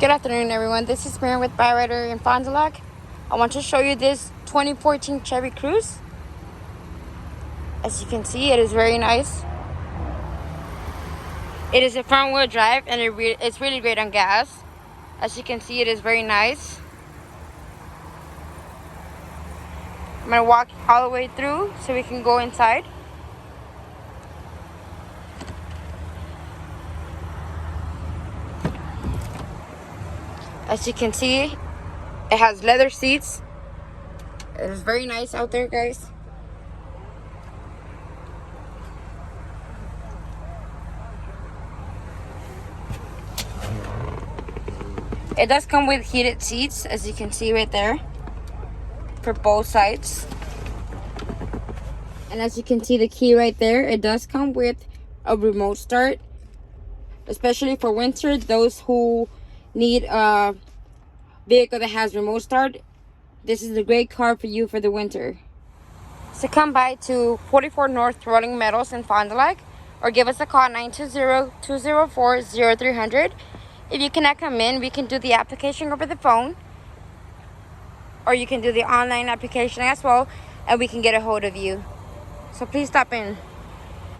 Good afternoon, everyone. This is Miriam with Byrider in Fond du Lac. I want to show you this 2014 Chevy Cruze. As you can see, it is very nice. It is a front-wheel drive, and it's really great on gas. As you can see, it is very nice. I'm going to walk all the way through so we can go inside. As you can see, it has leather seats. It is very nice out there, guys. It does come with heated seats, as you can see right there, for both sides. And as you can see the key right there, it does come with a remote start, especially for winter. Those who need a vehicle that has remote start, this is a great car for you for the winter. So come by to 44 North Rolling Meadows in Fond du Lac, or give us a call 920-204-0300. If you cannot come in, we can do the application over the phone, or you can do the online application as well, and we can get a hold of you. So please stop in.